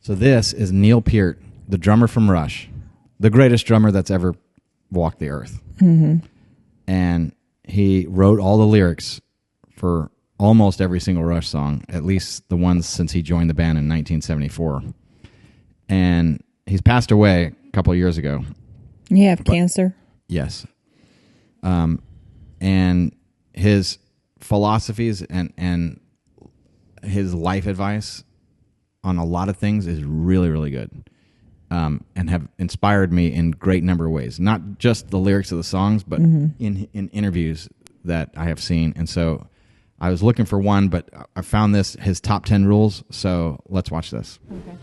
So this is Neil Peart, the drummer from Rush, the greatest drummer that's ever walked the earth. Mm-hmm. And he wrote all the lyrics for almost every single Rush song, at least the ones since he joined the band in 1974. And he's passed away a couple of years ago. You have cancer? Yes. And his philosophies and his life advice on a lot of things is really, really good, and have inspired me in a great number of ways. Not just the lyrics of the songs, but in interviews that I have seen. And so I was looking for one, but I found his top 10 rules. So let's watch this. Okay.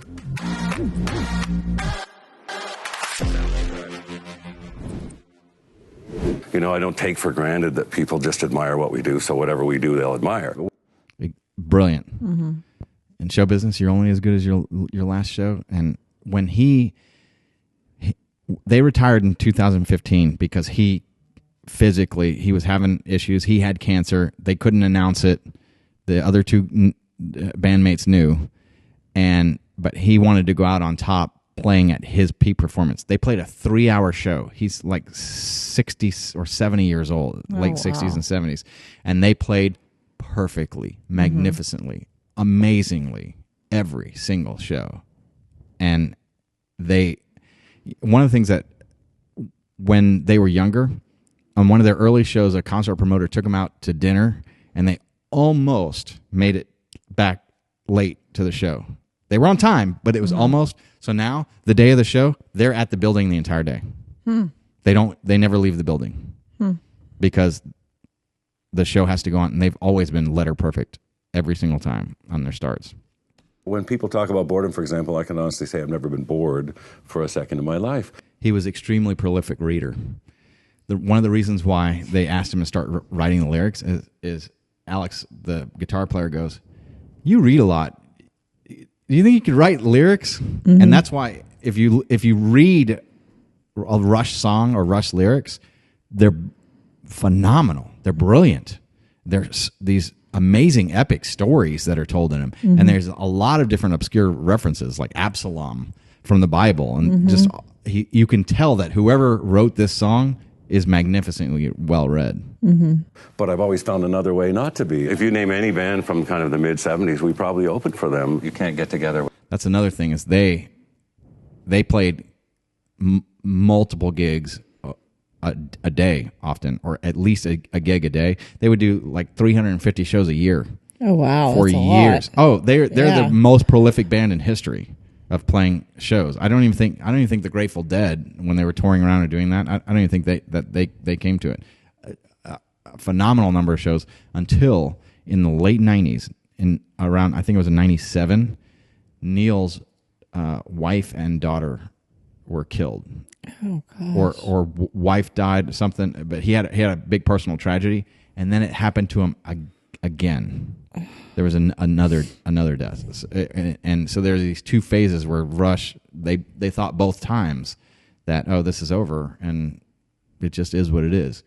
You know, I don't take for granted that people just admire what we do, so whatever we do, they'll admire. Brilliant. Mm-hmm. In show business, you're only as good as your last show. And when they retired in 2015 because he was having issues. He had cancer. They couldn't announce it. The other two bandmates knew, but he wanted to go out on top, playing at his peak performance. They played a 3-hour show. He's like 60 or 70 years old, late 60s and 70s. And they played perfectly, magnificently, amazingly, every single show. And one of the things that when they were younger, on one of their early shows, a concert promoter took them out to dinner, and they almost made it back late to the show. They were on time, but it was almost. So now, the day of the show, they're at the building the entire day. They never leave the building because the show has to go on, and they've always been letter perfect every single time on their starts. When people talk about boredom, for example, I can honestly say I've never been bored for a second in my life. He was extremely prolific reader. One of the reasons why they asked him to start writing the lyrics is Alex, the guitar player, goes, "You read a lot. Do you think you could write lyrics?" Mm-hmm. And that's why if you read a Rush song or Rush lyrics, they're phenomenal. They're brilliant. There's these amazing epic stories that are told in them. Mm-hmm. And there's a lot of different obscure references like Absalom from the Bible. And just you can tell that whoever wrote this song is magnificently well read. Mm-hmm. But I've always found another way not to be. If you name any band from kind of the mid-'70s, we probably opened for them. You can't get together. That's another thing is they played multiple gigs a day often, or at least a gig a day. They would do like 350 shows a year. Oh, wow. For that's years. A lot. Oh, they're the most prolific band in history of playing shows. I don't even think the Grateful Dead, when they were touring around and doing that, I don't even think they came to it. A phenomenal number of shows until in the late 90s, around I think it was in 97, Neil's wife and daughter were killed. Oh, gosh. Or wife died, something, but he had a big personal tragedy, and then it happened to him again. There was another death, and so there's these two phases where Rush they thought both times that this is over and it just is what it is,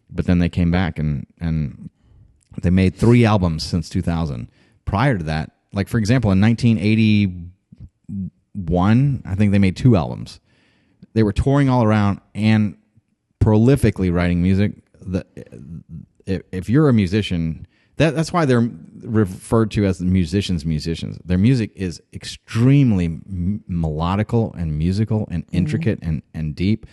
but then they came back and they made 3 albums since 2000. Prior to that, like for example, in 1981, I think they made 2 albums. They were touring all around and prolifically writing music. If you're a musician, that's why they're referred to as the musicians. Their music is extremely melodical and musical and intricate and deep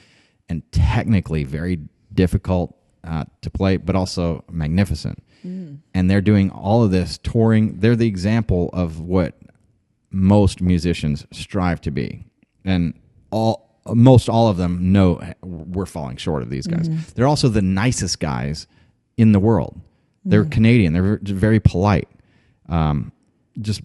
and technically very difficult to play, but also magnificent. And they're doing all of this touring. They're the example of what most musicians strive to be. And most all of them know we're falling short of these guys. They're also the nicest guys in the world. They're Canadian. They're very polite. Just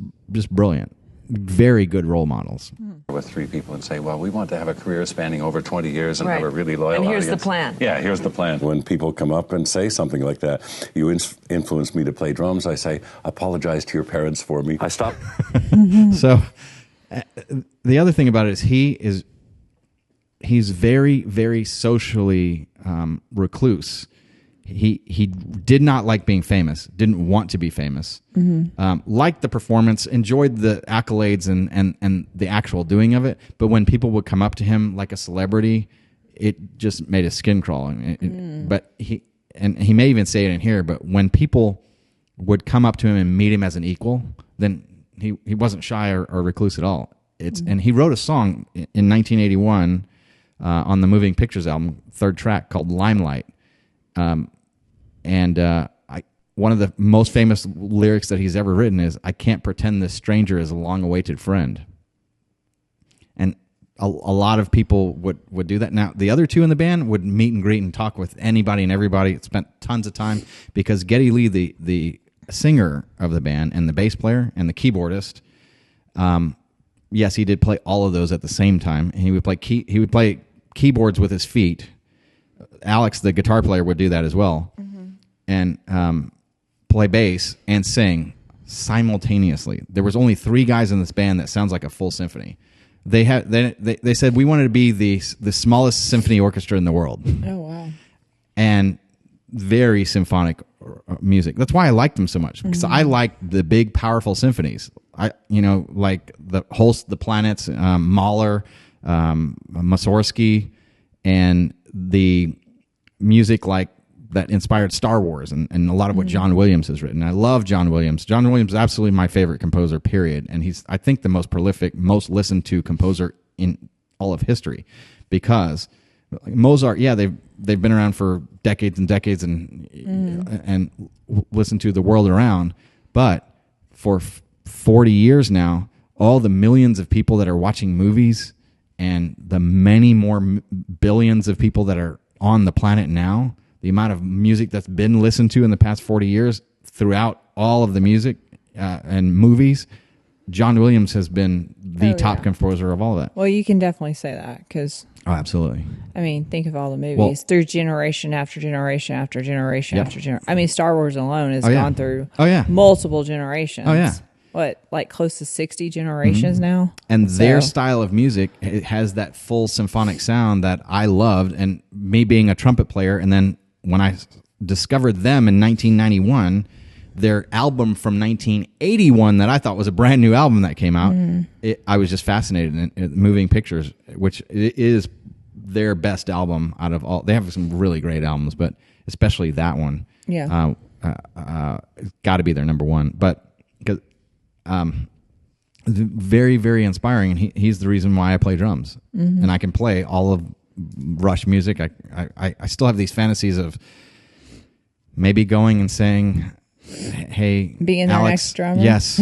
brilliant. Very good role models. With 3 people and say, well, we want to have a career spanning over 20 years and have a really loyal audience. And here's the plan. Yeah, here's the plan. When people come up and say something like that, you influenced me to play drums, I say, apologize to your parents for me. I stop. So the other thing about it is he's very, very socially recluse. he did not like being famous, didn't want to be famous, liked the performance, enjoyed the accolades and the actual doing of it. But when people would come up to him like a celebrity, it just made his skin crawl. But he may even say it in here, but when people would come up to him and meet him as an equal, then he wasn't shy or recluse at all. And he wrote a song in 1981 on the Moving Pictures album, third track, called Limelight. One of the most famous lyrics that he's ever written is, "I can't pretend this stranger is a long-awaited friend." And a lot of people would do that. Now, the other two in the band would meet and greet and talk with anybody and everybody. Spent tons of time, because Geddy Lee, the singer of the band and the bass player and the keyboardist, yes, he did play all of those at the same time. And he would play keyboards with his feet. Alex, the guitar player, would do that as well, and play bass and sing simultaneously. There was only 3 guys in this band that sounds like a full symphony. They said we wanted to be the smallest symphony orchestra in the world. Oh wow! And very symphonic music. That's why I liked them so much, because I liked the big, powerful symphonies. Like the Planets, Mahler, Mussorgsky, and the music like that inspired Star Wars and a lot of what John Williams has written. I love John Williams. John Williams is absolutely my favorite composer, period. And he's, I think, the most prolific, most listened to composer in all of history, because Mozart, yeah, they've been around for decades and decades and listened to the world around. But for 40 years now, all the millions of people that are watching movies and the many more billions of people that are on the planet now, the amount of music that's been listened to in the past 40 years throughout all of the music and movies, John Williams has been the top composer of all of that. Well, you can definitely say that, because oh, absolutely. I mean, think of all the movies through generation after generation after generation after generation. I mean, Star Wars alone has gone through multiple generations. Oh, yeah. What, like close to 60 generations now? And their style of music, it has that full symphonic sound that I loved. And me being a trumpet player, and then when I discovered them in 1991, their album from 1981 that I thought was a brand new album that came out, I was just fascinated in Moving Pictures, which is their best album out of all. They have some really great albums, but especially that one. Yeah. It's got to be their number one. But because very, very inspiring, and he's the reason why I play drums, and I can play all of Rush music. I still have these fantasies of maybe going and saying, "Hey, being their next drummer." Yes,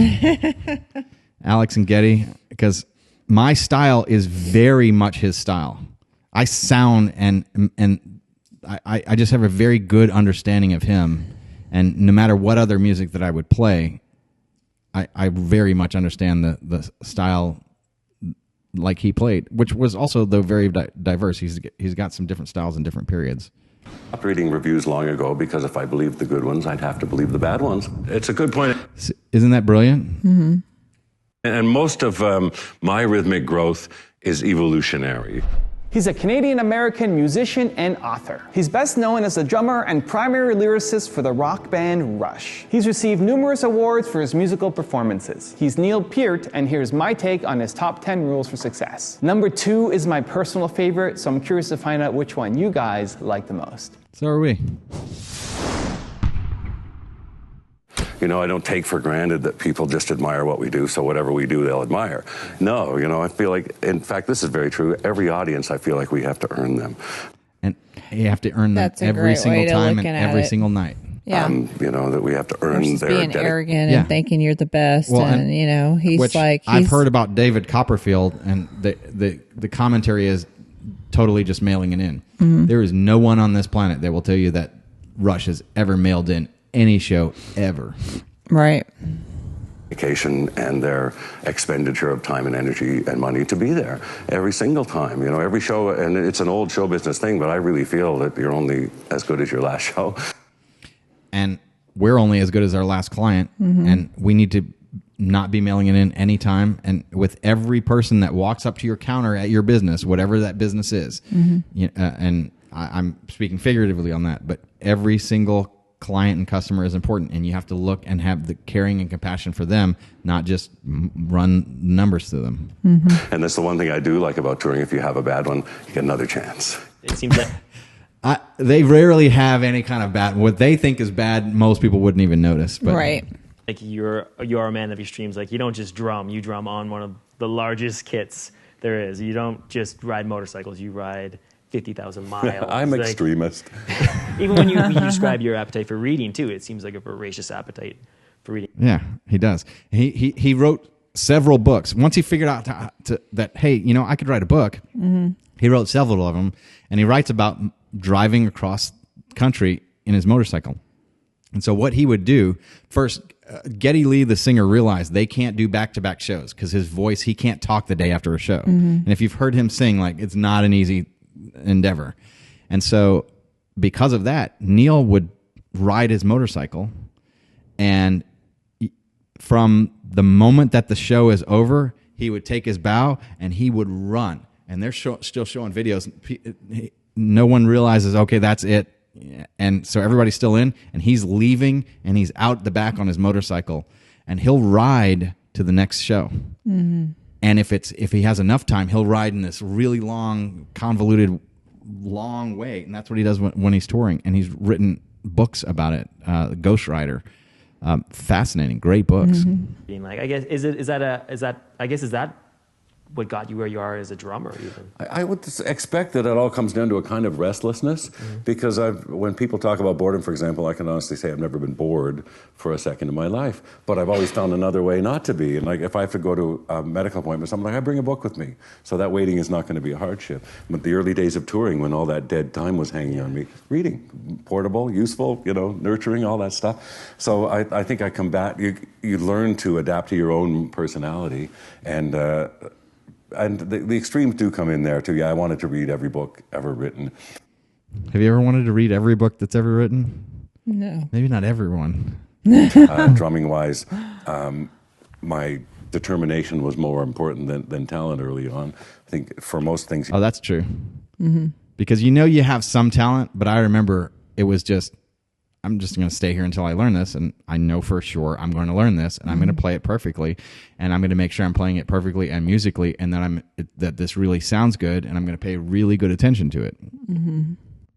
Alex and Geddy, because my style is very much his style. I sound and I just have a very good understanding of him, and no matter what other music that I would play, I very much understand the style like he played, which was also, though, very diverse. He's got some different styles in different periods. I stopped reading reviews long ago, because if I believed the good ones, I'd have to believe the bad ones. It's a good point. Isn't that brilliant? Mm-hmm. And most of my rhythmic growth is evolutionary. He's a Canadian-American musician and author. He's best known as the drummer and primary lyricist for the rock band Rush. He's received numerous awards for his musical performances. He's Neil Peart, and here's my take on his top 10 rules for success. Number 2 is my personal favorite, so I'm curious to find out which one you guys like the most. So are we. You know, I don't take for granted that people just admire what we do, so whatever we do, they'll admire. No, you know, I feel like, in fact, this is very true. Every audience, I feel like we have to earn them. And you have to earn them every single time and every single night. Yeah. You know, that we have to earn versus their being arrogant and thinking you're the best. Well, and you know, I've heard about David Copperfield, and the commentary is totally just mailing it in. Mm-hmm. There is no one on this planet that will tell you that Rush has ever mailed in any show ever. Right. And their expenditure of time and energy and money to be there every single time. You know, every show, and it's an old show business thing, but I really feel that you're only as good as your last show. And we're only as good as our last client, and we need to not be mailing it in anytime. And with every person that walks up to your counter at your business, whatever that business is, and I'm speaking figuratively on that, but every single client and customer is important, and you have to look and have the caring and compassion for them, not just run numbers through them. Mm-hmm. And that's the one thing I do like about touring. If you have a bad one, you get another chance. It seems like they rarely have any kind of bad. What they think is bad, most people wouldn't even notice. But right. Like you're a man of extremes. Like you don't just drum. You drum on one of the largest kits there is. You don't just ride motorcycles. You ride 50,000 miles. I'm like, extremist. Even when you describe your appetite for reading too, it seems like a voracious appetite for reading. Yeah, he does. He wrote several books. Once he figured out that, hey, I could write a book, he wrote several of them, and he writes about driving across country in his motorcycle. And so what he would do, first, Geddy Lee, the singer, realized they can't do back-to-back shows because his voice, he can't talk the day after a show. And if you've heard him sing, like, it's not an easy endeavor. And so because of that, Neil would ride his motorcycle, and from the moment that the show is over, he would take his bow and he would run. And they're still showing videos. No one realizes, okay, that's it. And so everybody's still in, and he's leaving, and he's out the back on his motorcycle, and he'll ride to the next show. And if he has enough time, he'll ride in this really long, convoluted, long way, and that's what he does when he's touring. And he's written books about it. Ghost Rider, fascinating, great books. Being like, I guess is that what got you where you are as a drummer? Even I would expect that it all comes down to a kind of restlessness, because when people talk about boredom, for example, I can honestly say I've never been bored for a second in my life, but I've always found another way not to be. And like if I have to go to a medical appointment, I'm like, I bring a book with me, so that waiting is not going to be a hardship. But the early days of touring, when all that dead time was hanging on me, reading, portable, useful, nurturing, all that stuff. So I think I combat. You learn to adapt to your own personality, and the extremes do come in there too. Yeah, I wanted to read every book ever written. Have you ever wanted to read every book that's ever written? No. Maybe not everyone. Drumming wise, my determination was more important than talent early on. I think for most things. Oh, that's true. Because you have some talent, but I remember it was just, I'm just going to stay here until I learn this, and I know for sure I'm going to learn this, and I'm going to play it perfectly, and I'm going to make sure I'm playing it perfectly and musically, and that this really sounds good, and I'm going to pay really good attention to it.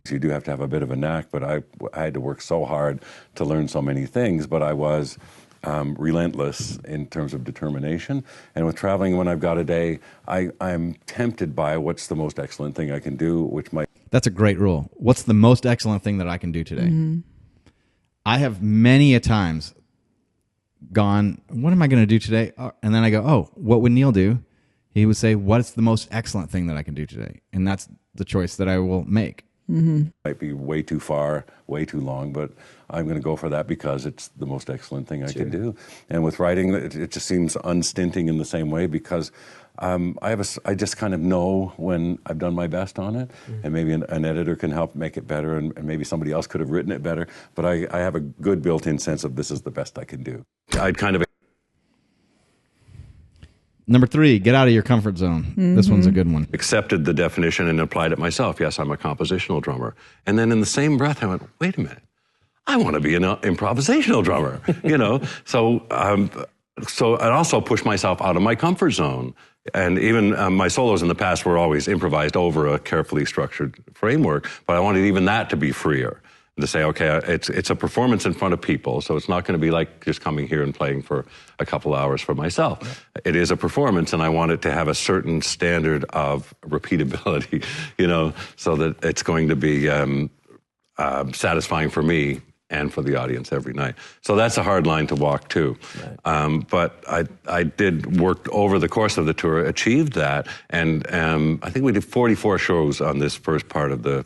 You do have to have a bit of a knack, but I had to work so hard to learn so many things, but I was relentless in terms of determination. And with traveling, when I've got a day, I'm tempted by what's the most excellent thing I can do, which might... That's a great rule. What's the most excellent thing that I can do today? I have many a times gone, what am I going to do today? And then I go, oh, what would Neil do? He would say, what's the most excellent thing that I can do today? And that's the choice that I will make. Might be way too far, way too long, but I'm going to go for that because it's the most excellent thing I can do. And with writing, it just seems unstinting in the same way, because I just kind of know when I've done my best on it, and maybe an editor can help make it better, and maybe somebody else could have written it better, but I have a good built-in sense of this is the best I can do. I'd kind of... Number 3, get out of your comfort zone. This one's a good one. Accepted the definition and applied it myself. Yes, I'm a compositional drummer. And then in the same breath, I went, wait a minute, I want to be an improvisational drummer, So I also pushed myself out of my comfort zone. And even my solos in the past were always improvised over a carefully structured framework, but I wanted even that to be freer. To say, okay, it's a performance in front of people, so it's not going to be like just coming here and playing for a couple hours for myself. It is a performance, and I want it to have a certain standard of repeatability, so that it's going to be satisfying for me and for the audience every night. So that's a hard line to walk too. Right. But I did work over the course of the tour, achieved that, and I think we did 44 shows on this first part of the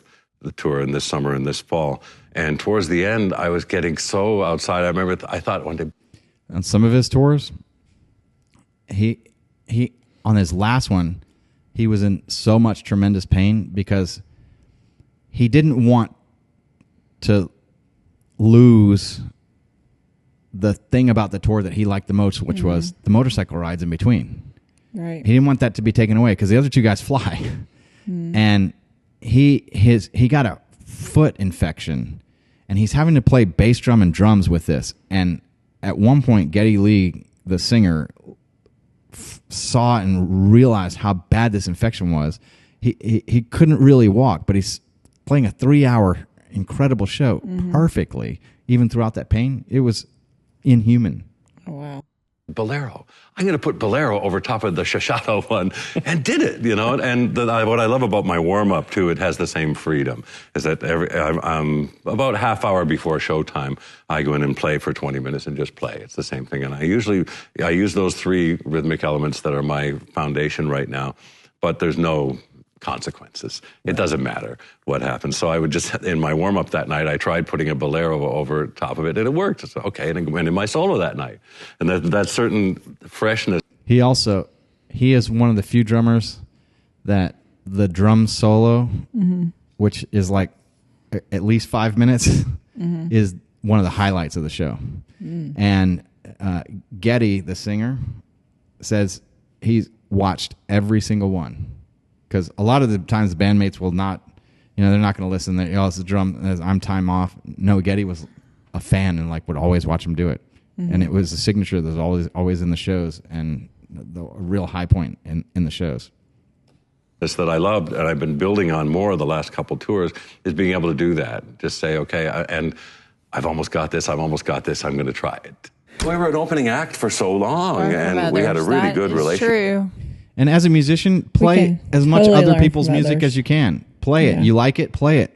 tour in this summer and this fall. And towards the end, I was getting so outside. I remember I thought one day... On some of his tours, he on his last one, he was in so much tremendous pain because he didn't want to lose the thing about the tour that he liked the most, which was the motorcycle rides in between. Right. He didn't want that to be taken away because the other two guys fly. And he got a foot infection, and he's having to play bass drum and drums with this. And at one point, Geddy Lee, the singer, saw and realized how bad this infection was. He couldn't really walk, but he's playing a 3-hour incredible show perfectly, even thruout that pain. It was inhuman. Oh, wow. Bolero. I'm going to put Bolero over top of the Shashado one, and did it, you know. And what I love about my warm-up, too, it has the same freedom, is that I'm about a half hour before showtime, I go in and play for 20 minutes and just play. It's the same thing. And I use those 3 rhythmic elements that are my foundation right now, but there's no consequences. It doesn't matter what happens. So I would just, in my warm-up that night, I tried putting a bolero over top of it, and it worked. So, okay, and it went in my solo that night. And that certain freshness. He is one of the few drummers that the drum solo, which is like at least 5 minutes, is one of the highlights of the show. And Geddy, the singer, says he's watched every single one. Because a lot of the times the bandmates will not, they're not going to listen. It's the drum, I'm time off. No, Geddy was a fan and would always watch him do it. And it was a signature that was always in the shows and a real high point in the shows. This that I loved, and I've been building on more the last couple tours, is being able to do that. Just say, okay, and I've almost got this, I'm going to try it. We were an opening act for so long, and we had a really good relationship. True. And as a musician, play as much other people's music as you can. Play it. You like it, play it.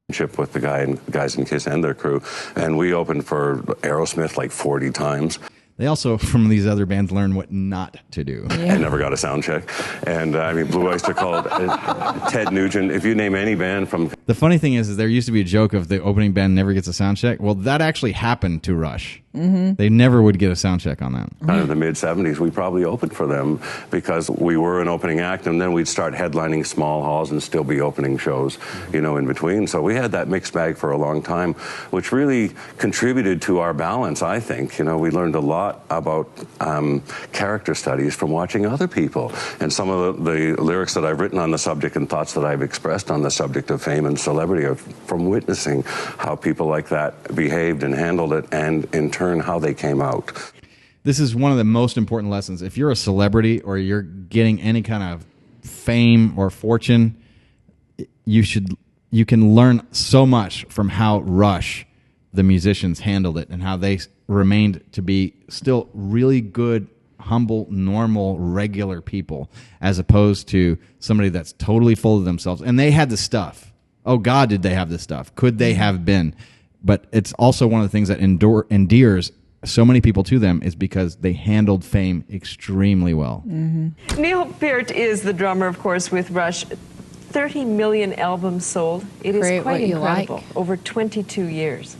With the guys in Kiss and their crew, and we opened for Aerosmith 40 times. They also, from these other bands, learn what not to do. Yeah. I never got a sound check. And Blue Oyster called Ted Nugent. If you name any band from... The funny thing is there used to be a joke of the opening band never gets a sound check. Well, that actually happened to Rush. They never would get a sound check on that. Kind of the mid-'70s, we probably opened for them because we were an opening act, and then we'd start headlining small halls and still be opening shows, in between. So we had that mixed bag for a long time, which really contributed to our balance, I think. We learned a lot about character studies from watching other people. And some of the lyrics that I've written on the subject and thoughts that I've expressed on the subject of fame and celebrity are from witnessing how people like that behaved and handled it, and in turn how they came out. This is one of the most important lessons. If you're a celebrity or you're getting any kind of fame or fortune, you can learn so much from how Rush, the musicians, handled it and how they remained to be still really good, humble, normal, regular people, as opposed to somebody that's totally full of themselves. And they had the stuff. Oh God, did they have the stuff? Could they have been? But it's also one of the things that endears so many people to them is because they handled fame extremely well. Neil Peart is the drummer, of course, with Rush. 30 million albums sold. It is quite incredible. Over 22 years.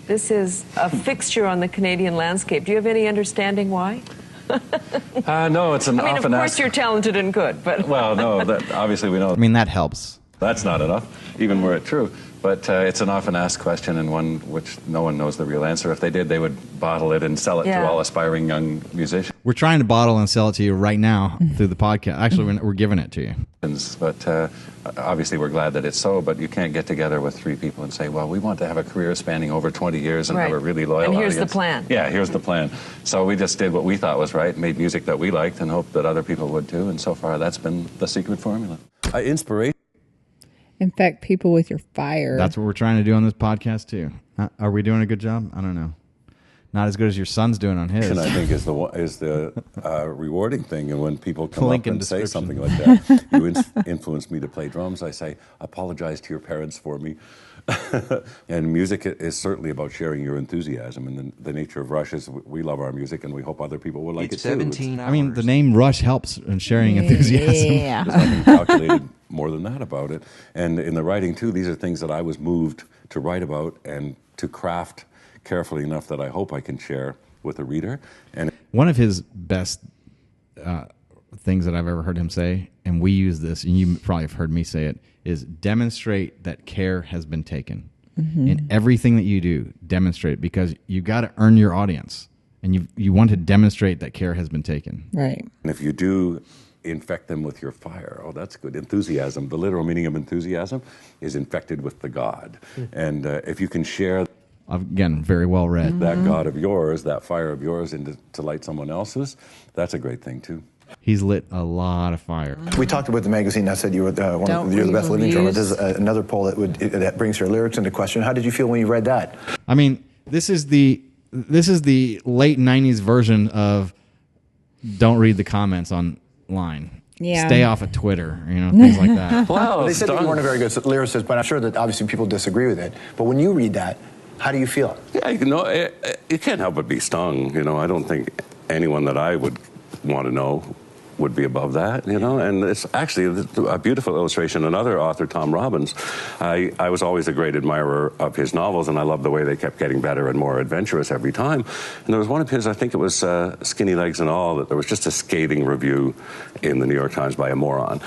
This is a fixture on the Canadian landscape. Do you have any understanding why? No, it's an often asked... of course you're talented and good, but... Well, no, obviously we know... that helps. That's not enough, even were it true. But it's an often asked question, and one which no one knows the real answer. If they did, they would bottle it and sell it to all aspiring young musicians. We're trying to bottle and sell it to you right now through the podcast. Actually, we're giving it to you. But obviously, we're glad that it's so, but you can't get together with 3 people and say, well, we want to have a career spanning over 20 years and have a really loyal audience. And here's the plan. Yeah, here's the plan. So we just did what we thought was right, made music that we liked, and hoped that other people would too. And so far, that's been the secret formula. Inspiration. Infect people with your fire. That's what we're trying to do on this podcast too. Are we doing a good job? I don't know. Not as good as your son's doing on his. I think is the rewarding thing. And when people come up and say something like that, you influence me to play drums, I say, apologize to your parents for me. And music is certainly about sharing your enthusiasm. And the nature of Rush is we love our music, and we hope other people will like it too. 17 hours. The name Rush helps in sharing enthusiasm. Yeah. There's nothing calculated more than that about it. And in the writing too, these are things that I was moved to write about and to craft carefully enough that I hope I can share with a reader. And one of his best things that I've ever heard him say, and we use this, and you probably have heard me say it, is demonstrate that care has been taken. In everything that you do, demonstrate, because you got to earn your audience, and you want to demonstrate that care has been taken. Right. And if you do infect them with your fire. Oh, that's good. Enthusiasm. The literal meaning of enthusiasm is infected with the God. And if you can share... Again, very well read. That God of yours, that fire of yours, to light someone else's, that's a great thing, too. He's lit a lot of fire. We talked about the magazine. I said you were you're the best living drummer. There's another poll that brings your lyrics into question. How did you feel when you read that? I mean, this is the late 90s version of don't read the comments online. Yeah. Stay off of Twitter, things like that. Well, they said that you weren't a very good lyricist, but I'm sure that obviously people disagree with it. But when you read that, how do you feel? Yeah, you can't help but be stung. I don't think anyone that I would want to know would be above that, and it's actually a beautiful illustration. Another author, Tom Robbins, I was always a great admirer of his novels, and I loved the way they kept getting better and more adventurous every time. And there was one of his, I think it was Skinny Legs and All, that there was just a scathing review in the New York Times by a moron.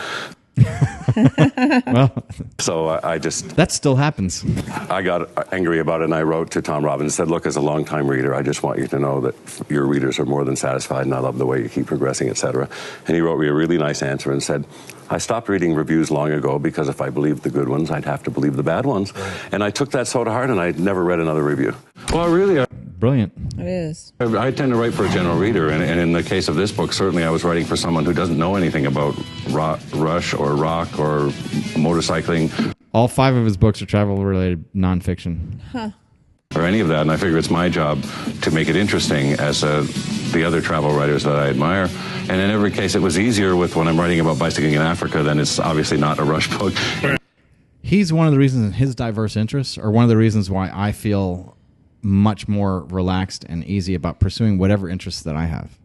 Well, so that still happens. I got angry about it, and I wrote to Tom Robbins and said, look, as a longtime reader, I just want you to know that your readers are more than satisfied, and I love the way you keep progressing, etc. And he wrote me a really nice answer and said, I stopped reading reviews long ago because if I believed the good ones, I'd have to believe the bad ones. Right. And I took that so to heart, and I never read another review. Well, really, brilliant. It is. I tend to write for a general reader, and in the case of this book, certainly I was writing for someone who doesn't know anything about Rush or rock or motorcycling. All 5 of his books are travel-related nonfiction. Huh. Or any of that, and I figure it's my job to make it interesting as the other travel writers that I admire. And in every case, it was easier with when I'm writing about bicycling in Africa, then it's obviously not a Rush book. He's one of the reasons in his diverse interests, or one of the reasons why I feel much more relaxed and easy about pursuing whatever interests that I have.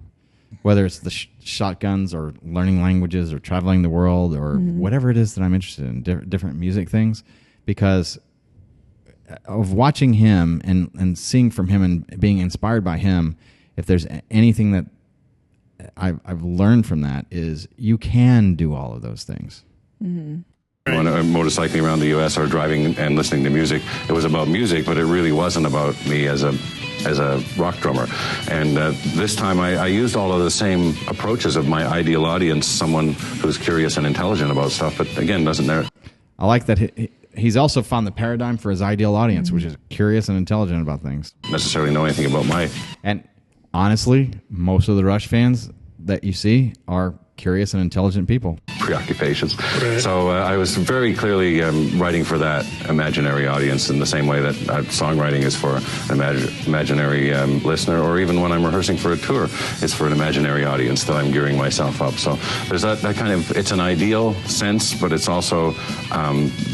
Whether it's the shotguns or learning languages or traveling the world or whatever it is that I'm interested in, different music things, because of watching him and seeing from him and being inspired by him, if there's anything that I've learned from that is you can do all of those things. Mm-hmm. When I'm motorcycling around the U.S. or driving and listening to music, it was about music, but it really wasn't about me as a rock drummer. And this time I used all of the same approaches of my ideal audience, someone who's curious and intelligent about stuff, but again, doesn't there. I like that he's also found the paradigm for his ideal audience, which is curious and intelligent about things. Necessarily know anything about my... And honestly, most of the Rush fans that you see are curious and intelligent people. Preoccupations. Right. So I was very clearly writing for that imaginary audience in the same way that songwriting is for an imaginary listener, or even when I'm rehearsing for a tour, it's for an imaginary audience that I'm gearing myself up. So there's that kind of, it's an ideal sense, but it's also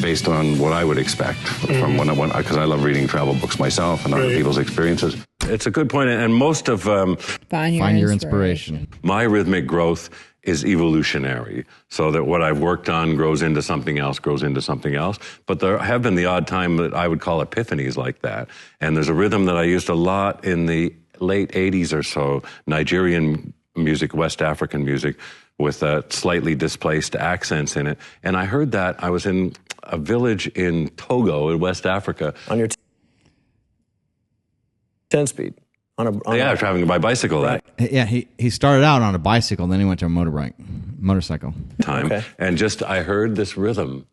based on what I would expect from when because I love reading travel books myself and other people's experiences. It's a good point, and most of... Find your inspiration. My rhythmic growth is evolutionary, so that what I've worked on grows into something else, But there have been the odd time that I would call epiphanies like that. And there's a rhythm that I used a lot in the late 80s or so, Nigerian music, West African music, with slightly displaced accents in it. And I heard that. I was in a village in Togo in West Africa. On your 10-speed? Traveling by bicycle. Right. Yeah, he started out on a bicycle, then he went to a motorcycle. Okay. And I heard this rhythm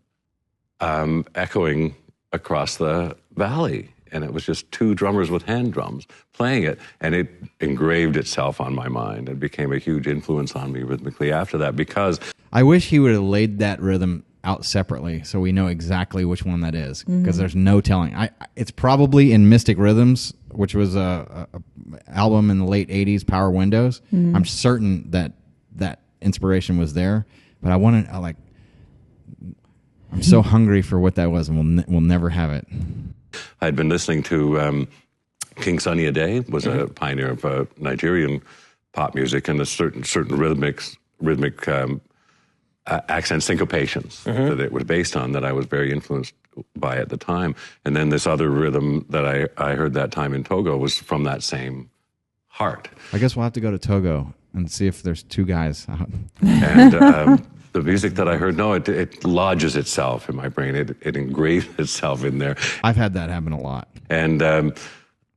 echoing across the valley. And it was just 2 drummers with hand drums playing it. And it engraved itself on my mind. It became a huge influence on me rhythmically after that, because... I wish he would have laid that rhythm out separately so we know exactly which one that is, because there's no telling. It's probably in Mystic Rhythms, which was a album in the late 80s, Power Windows. I'm certain that inspiration was there, but I'm so hungry for what that was, and we'll never have it. I'd been listening to King Sunny Ade, was a pioneer of Nigerian pop music, and a certain rhythmic accent syncopations that it was based on, that I was very influenced by at the time. And then this other rhythm that I heard that time in Togo was from that same heart. I guess we'll have to go to Togo and see if there's 2 guys out. And the music that I heard, it lodges itself in my brain. It engraves itself in there. I've had that happen a lot. And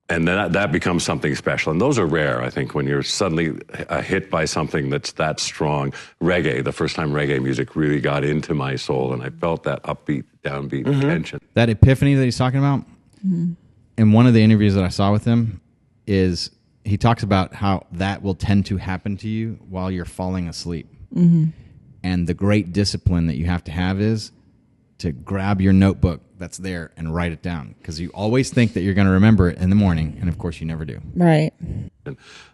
And then that becomes something special. And those are rare, I think, when you're suddenly hit by something that's that strong. Reggae, the first time reggae music really got into my soul, and I felt that upbeat, downbeat tension. That epiphany that he's talking about, in one of the interviews that I saw with him, is he talks about how that will tend to happen to you while you're falling asleep. And the great discipline that you have to have is to grab your notebook that's there and write it down, because you always think that you're going to remember it in the morning, and of course you never do. Right.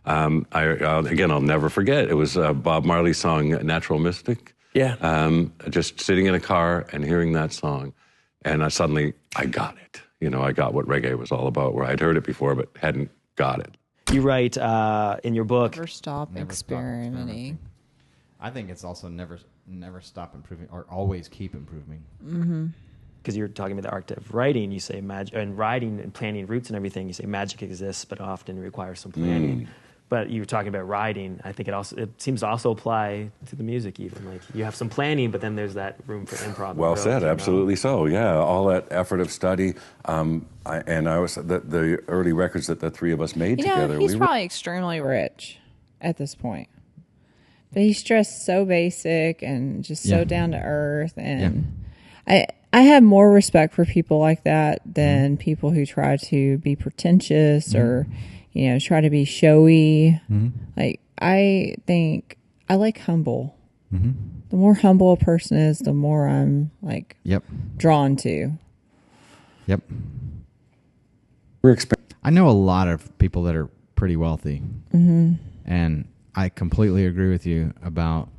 I'll never forget. It was Bob Marley's song "Natural Mystic." Yeah. Just sitting in a car and hearing that song, and suddenly I got it. I got what reggae was all about, where I'd heard it before but hadn't got it. You write in your book, Never stop experimenting. I think it's also never stop improving, or always keep improving. Because you're talking about the art of writing, you say magic, and writing and planning routes and everything, you say magic exists, but often requires some planning. But you were talking about writing. I think it seems to also apply to the music even. Like, you have some planning, but then there's that room for improv. Well said, absolutely so. Yeah, all that effort of study. I was the early records that the three of us made together. He's probably extremely rich at this point. But he's dressed so basic and just so down to earth. And I have more respect for people like that than people who try to be pretentious or, try to be showy. Like, I think I like humble. The more humble a person is, the more I'm drawn to. Yep. I know a lot of people that are pretty wealthy. And I completely agree with you about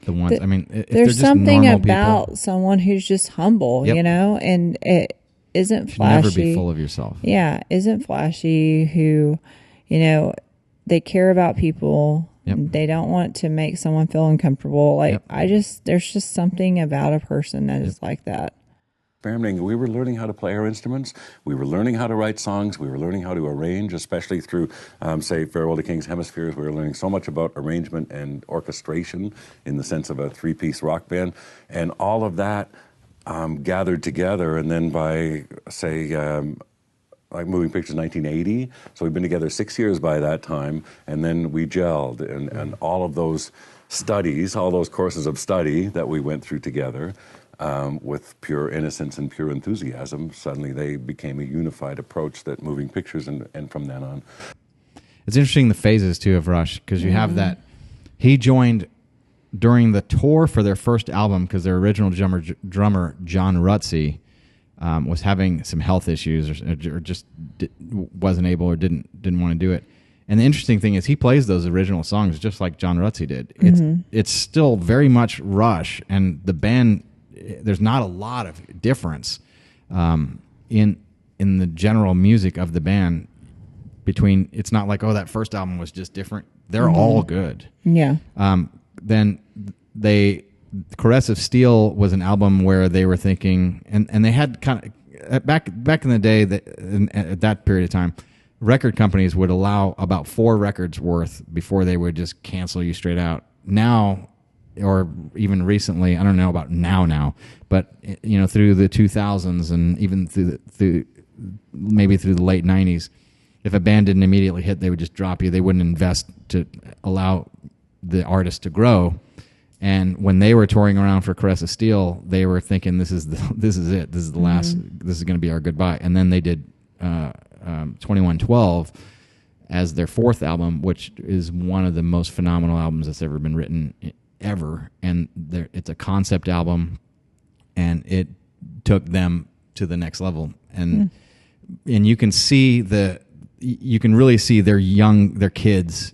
the ones. If there's they're something just about people, someone who's just humble, and it isn't flashy. Never be full of yourself. Yeah, isn't flashy. Who, they care about people. They don't want to make someone feel uncomfortable. There's just something about a person that is like that. We were learning how to play our instruments. We were learning how to write songs. We were learning how to arrange, especially through, say, Farewell to King's Hemispheres. We were learning so much about arrangement and orchestration in the sense of a three-piece rock band. And all of that gathered together. And then by, say, like Moving Pictures 1980. So we've been together 6 years by that time. And then we gelled. And all of those studies, all those courses of study that we went through together, with pure innocence and pure enthusiasm, suddenly they became a unified approach that Moving Pictures, and from then on. It's interesting, the phases, too, of Rush, because you have that. He joined during the tour for their first album, because their original drummer John Rutsey, was having some health issues or just wasn't able or didn't want to do it. And the interesting thing is he plays those original songs just like John Rutsey did. It's still very much Rush, and the band, there's not a lot of difference in the general music of the band between. It's not like, that first album was just different. They're all good. Yeah. Then Caress of Steel was an album where they were thinking, and they had kind of back in the day at that period of time, record companies would allow about 4 records worth before they would just cancel you straight out. Now, or even recently, I don't know about now, but through the 2000s and even through maybe through the late 90s, if a band didn't immediately hit, they would just drop you. They wouldn't invest to allow the artist to grow. And when they were touring around for Caress of Steel, they were thinking, this is it. This is the last. This is going to be our goodbye. And then they did 2112 as their 4th album, which is one of the most phenomenal albums that's ever been written ever. And it's a concept album, and it took them to the next level. And you can see you can really see their kids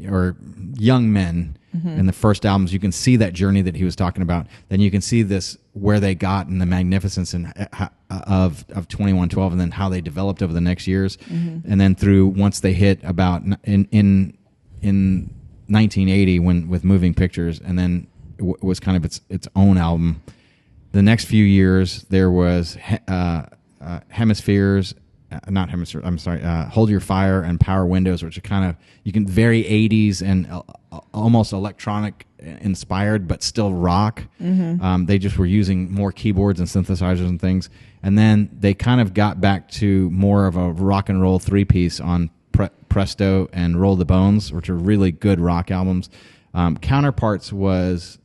or young men in the first albums. You can see that journey that he was talking about. Then you can see where they got and the magnificence of 2112, and then how they developed over the next years. And then once they hit about in 1980 with Moving Pictures, and then was kind of its own album. The next few years there was Hemispheres, not Hemisphere. I'm sorry. Hold Your Fire and Power Windows, which are kind of you can very 80s and almost electronic inspired, but still rock. They just were using more keyboards and synthesizers and things. And then they kind of got back to more of a rock and roll 3-piece on Presto and Roll the Bones, which are really good rock albums. Counterparts was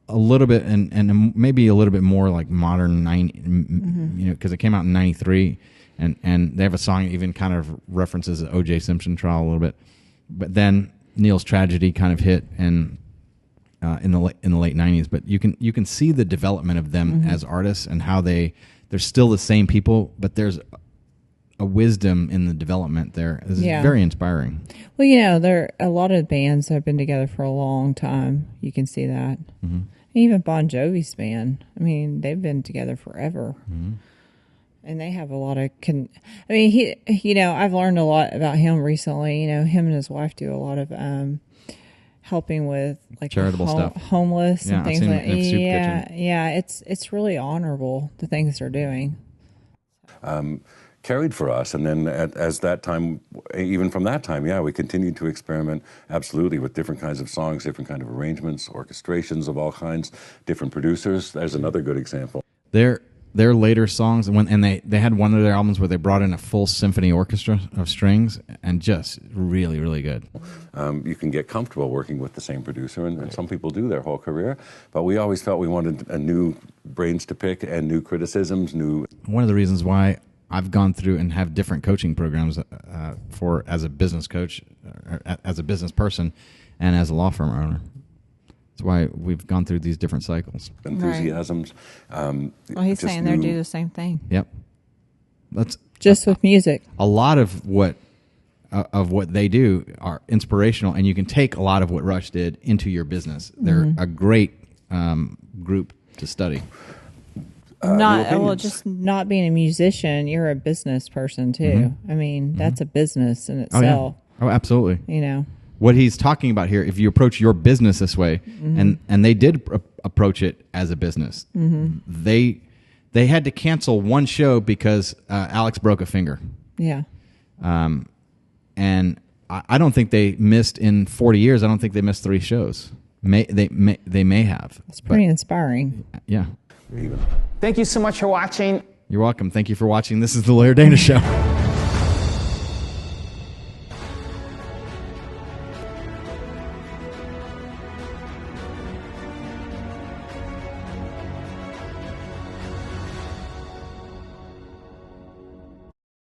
a little bit and maybe a little bit more like modern 90, you know, because it came out in 93, and they have a song that even kind of references the O.J. Simpson trial a little bit. But then Neil's Tragedy kind of hit and in the late 90s. But you can see the development of them as artists and how they're still the same people, but there's a wisdom in the development there. It's very inspiring. Well, you know, a lot of bands have been together for a long time. You can see that. Even Bon Jovi's band. I mean, they've been together forever. And they have a lot of I mean, he, you know, I've learned a lot about him recently. You know, him and his wife do a lot of helping with like charitable stuff, homeless and things like that. Yeah, it's really honorable the things they're doing. Carried for us, and then as that time, even from that time, we continued to experiment absolutely with different kinds of songs, different kind of arrangements, orchestrations of all kinds, different producers. There's another good example. Their later songs, and they had one of their albums where they brought in a full symphony orchestra of strings, and just really, really good. You can get comfortable working with the same producer, and some people do their whole career, but we always felt we wanted new brains to pick and new criticisms, One of the reasons why I've gone through and have different coaching programs as a business coach, as a business person, and as a law firm owner. That's why we've gone through these different cycles. Enthusiasms. Well, he's saying they do the same thing. Yep. That's just with music. A lot of what they do are inspirational, and you can take a lot of what Rush did into your business. They're a great group to study. Just not being a musician, you're a business person too. I mean, that's a business in itself. Oh, absolutely. You know what he's talking about here. If you approach your business this way, and they did approach it as a business, they had to cancel one show because Alex broke a finger. Yeah. And I don't think they missed in 40 years. I don't think they missed 3 shows. They may have. It's pretty inspiring. Yeah. Thank you so much for watching. You're welcome. Thank you for watching. This is the Larry Dana Show.